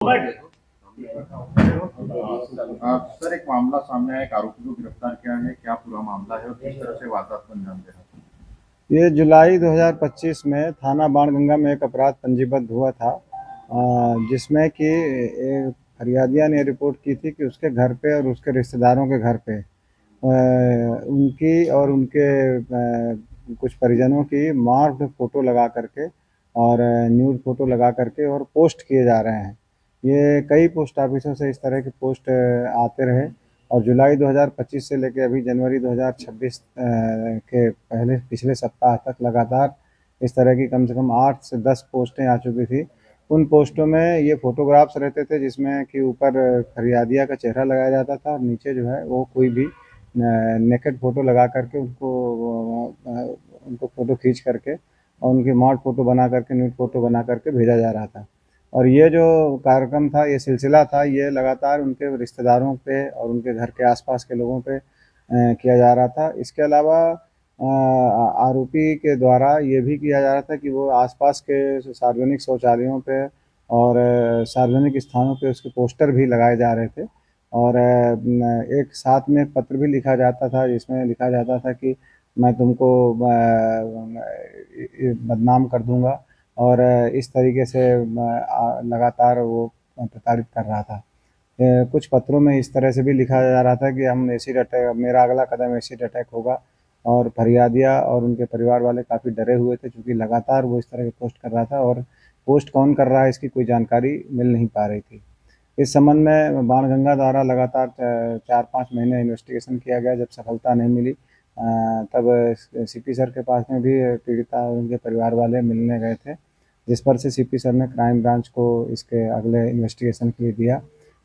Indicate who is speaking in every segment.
Speaker 1: Sir, एक मामला सामने आया, एक आरोपी को गिरफ्तार किया है। क्या पूरा मामला है और किस तरह से वारदात को अंजाम दे रहा था?
Speaker 2: ये जुलाई 2025 में थाना बाणगंगा में एक अपराध पंजीबद्ध हुआ था, जिसमें कि फरियादिया ने रिपोर्ट की थी कि उसके घर पे और उसके रिश्तेदारों के घर पे उनकी और उनके कुछ परिजनों की मार्क्ड फ़ोटो लगा करके और न्यूड फ़ोटो लगा करके और पोस्ट किए जा रहे हैं। ये कई पोस्ट ऑफिसों से इस तरह के पोस्ट आते रहे और जुलाई 2025 से लेकर अभी जनवरी 2026 के पहले पिछले सप्ताह तक लगातार इस तरह की कम से कम 8 से 10 पोस्टें आ चुकी थी। उन पोस्टों में ये फ़ोटोग्राफ्स रहते थे जिसमें कि ऊपर फरियादिया का चेहरा लगाया जाता था और नीचे जो है वो कोई भी नेकेड फ़ोटो लगा करके उनको फ़ोटो खींच करके और उनकी मॉड फ़ोटो बना करके न्यूड फ़ोटो बना करके भेजा जा रहा था। और ये जो कार्यक्रम था, ये सिलसिला था, ये लगातार उनके रिश्तेदारों पे और उनके घर के आसपास के लोगों पे किया जा रहा था। इसके अलावा आरोपी के द्वारा ये भी किया जा रहा था कि वो आसपास के सार्वजनिक शौचालयों पे और सार्वजनिक स्थानों पे उसके पोस्टर भी लगाए जा रहे थे और एक साथ में एक पत्र भी लिखा जाता था जिसमें लिखा जाता था कि मैं तुमको बदनाम कर दूंगा और इस तरीके से लगातार वो प्रताड़ित कर रहा था। कुछ पत्रों में इस तरह से भी लिखा जा रहा था कि हम एसिड अटैक, मेरा अगला कदम एसिड अटैक होगा और फरियादिया और उनके परिवार वाले काफ़ी डरे हुए थे क्योंकि लगातार वो इस तरह के पोस्ट कर रहा था और पोस्ट कौन कर रहा है इसकी कोई जानकारी मिल नहीं पा रही थी। इस संबंध में बाणगंगा द्वारा लगातार 4-5 महीने इन्वेस्टिगेशन किया गया। जब सफलता नहीं मिली तब सीपी सर के पास में भी पीड़िता और उनके परिवार वाले मिलने गए थे, जिस पर से सीपी सर ने क्राइम ब्रांच को इसके अगले इन्वेस्टिगेशन के लिए दिया।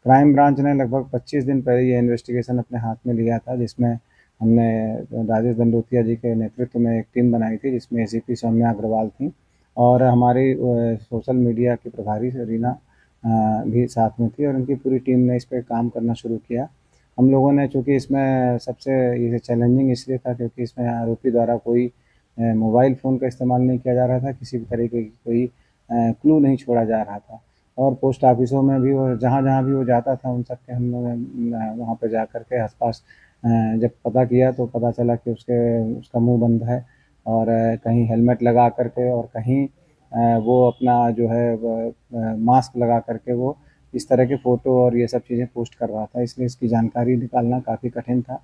Speaker 2: क्राइम ब्रांच ने लगभग 25 दिन पहले ये इन्वेस्टिगेशन अपने हाथ में लिया था, जिसमें हमने राजेश दंडोतिया जी के नेतृत्व में एक टीम बनाई थी जिसमें एसीपी सौम्या अग्रवाल थी और हमारी सोशल मीडिया की प्रभारी रीना भी साथ में थी और उनकी पूरी टीम ने इस पे काम करना शुरू किया। हम लोगों ने, चूँकि इसमें सबसे ये चैलेंजिंग इसलिए था क्योंकि इसमें आरोपी द्वारा कोई मोबाइल फ़ोन का इस्तेमाल नहीं किया जा रहा था, किसी भी तरीके की कोई क्लू नहीं छोड़ा जा रहा था और पोस्ट ऑफिसों में भी वो जहाँ-जहाँ भी वो जाता था उन सब के हम लोगों ने वहाँ पे जा कर के आस-पास जब पता किया तो पता चला कि उसका मुँह बंद है और कहीं हेलमेट लगा कर के और कहीं वो अपना जो है मास्क लगा करके वो इस तरह के फ़ोटो और ये सब चीज़ें पोस्ट कर रहा था, इसलिए इसकी जानकारी निकालना काफ़ी कठिन था।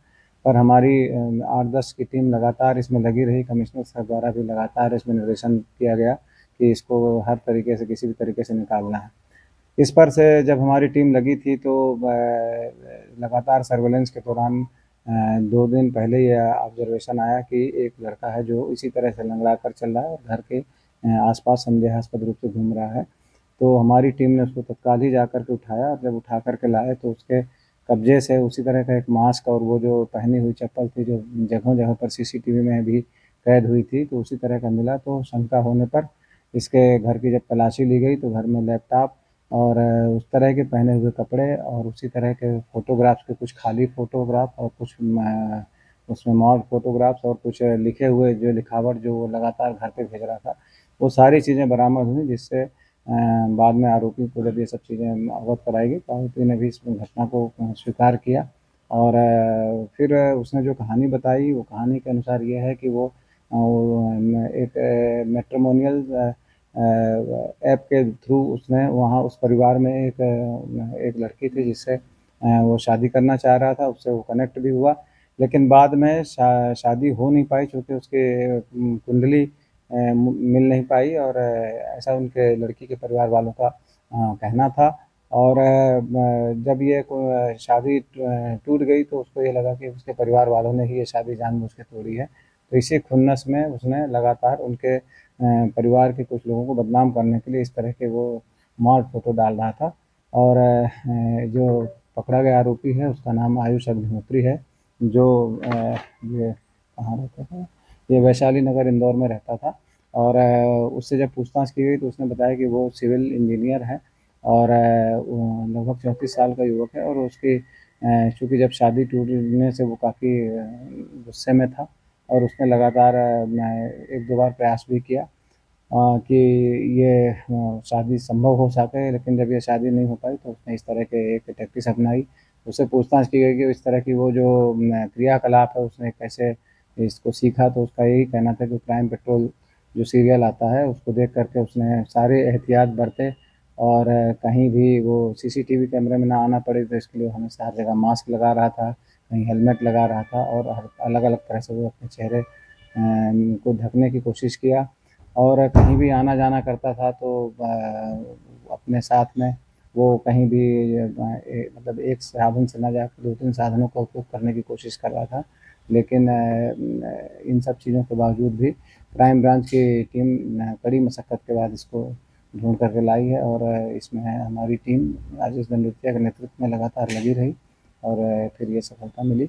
Speaker 2: पर हमारी 8-10 की टीम लगातार इसमें लगी रही। कमिश्नर साहब द्वारा भी लगातार इसमें निर्देशन किया गया कि इसको हर तरीके से किसी भी तरीके से निकालना है। इस पर से जब हमारी टीम लगी थी तो लगातार सर्वेलेंस के दौरान 2 दिन पहले ये ऑब्ज़र्वेशन आया कि एक लड़का है जो इसी तरह से लंगड़ा कर चल रहा है और घर के आस-पास संदेहास्पद रूप से घूम रहा है। तो हमारी टीम ने उसको तत्काल ही जाकर के उठाया और जब उठा कर के लाए तो उसके कब्जे से उसी तरह का एक मास्क और वो जो पहनी हुई चप्पल थी जो जगहों-जगहों पर सीसीटीवी में भी कैद हुई थी, तो उसी तरह का मिला। तो शंका होने पर इसके घर की जब तलाशी ली गई तो घर में लैपटॉप और उस तरह के पहने हुए कपड़े और उसी तरह के फ़ोटोग्राफ्स के कुछ खाली फ़ोटोग्राफ और कुछ उसमें मॉड फ़ोटोग्राफ्स और कुछ लिखे हुए जो लिखावट जो वो लगातार घर पे भेज रहा था, वो सारी चीज़ें बरामद हुई जिससे बाद में आरोपी को जब ये सब चीज़ें अवगत कराई गई तो आरोपी ने भी इस घटना को स्वीकार किया और फिर उसने जो कहानी बताई वो कहानी के अनुसार ये है कि वो एक मैट्रिमोनियल ऐप के थ्रू उसने वहाँ उस परिवार में एक लड़की थी जिससे वो शादी करना चाह रहा था, उससे वो कनेक्ट भी हुआ। लेकिन बाद में शादी हो नहीं पाई चूँकि उसकी कुंडली मिल नहीं पाई और ऐसा उनके लड़की के परिवार वालों का कहना था और जब ये शादी टूट गई तो उसको ये लगा कि उसके परिवार वालों ने ही ये शादी जानबूझ के तोड़ी है। तो इसी खुन्नस में उसने लगातार उनके परिवार के कुछ लोगों को बदनाम करने के लिए इस तरह के वो मॉड फ़ोटो डाल रहा था और जो पकड़ा गया आरोपी है उसका नाम आयुष अग्निहोत्री है, जो ये कहाँ रहता था? ये वैशाली नगर इंदौर में रहता था और उससे जब पूछताछ की गई तो उसने बताया कि वो सिविल इंजीनियर है और वो लगभग 34 साल का युवक है और उसकी चूँकि जब शादी टूटने से वो काफ़ी गुस्से में था और उसने लगातार 1-2 बार प्रयास भी किया कि ये शादी संभव हो सके, लेकिन जब ये शादी नहीं हो पाई तो उसने इस तरह के एक टैक्टिस अपनाई। उससे पूछताछ की गई कि इस तरह की वो जो क्रियाकलाप है उसने कैसे इसको सीखा, तो उसका यही कहना था कि क्राइम पेट्रोल जो सीरियल आता है उसको देख करके उसने सारे एहतियात बरते और कहीं भी वो सीसीटीवी कैमरे में ना आना पड़े, तो इसके लिए वो हमेशा हर जगह मास्क लगा रहा था, कहीं हेलमेट लगा रहा था और हर अलग-अलग तरह से वो अपने चेहरे को ढकने की कोशिश किया। और कहीं भी आना-जाना करता था तो अपने साथ में वो कहीं भी मतलब एक साधन से ना जाकर 2-3 साधनों का उपयोग करने की कोशिश कर रहा था। लेकिन इन सब चीज़ों के बावजूद भी क्राइम ब्रांच की टीम कड़ी मशक्कत के बाद इसको ढूँढ करके लाई है और इसमें हमारी टीम राजेश दंडोतिया के नेतृत्व में लगातार लगी रही और फिर ये सफलता मिली।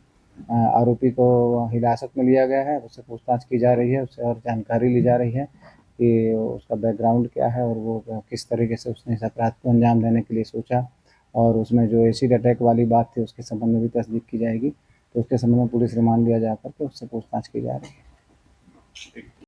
Speaker 2: आरोपी को हिरासत में लिया गया है, उससे पूछताछ की जा रही है, उससे और जानकारी ली जा रही है कि उसका बैकग्राउंड क्या है और वो किस तरीके से उसने इस अपराध को अंजाम देने के लिए सोचा। और उसमें जो एसिड अटैक वाली बात थी उसके संबंध में भी तस्दीक की जाएगी। तो उसके संबंध में पुलिस रिमांड लिया जा करके उससे पूछताछ की जा रही है।